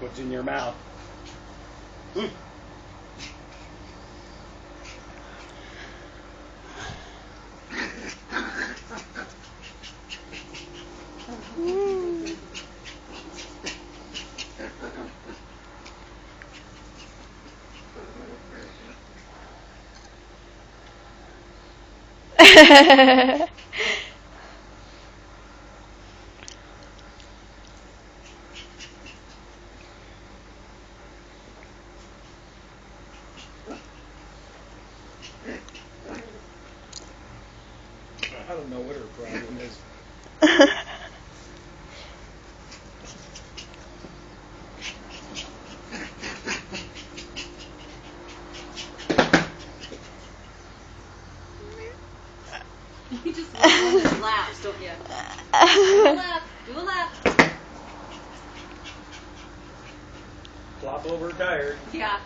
what's in your mouth. Mm. I don't know what her problem is. You just want one that laughs, don't you? Do a laugh. Do a laugh. Flop over tired. Yeah.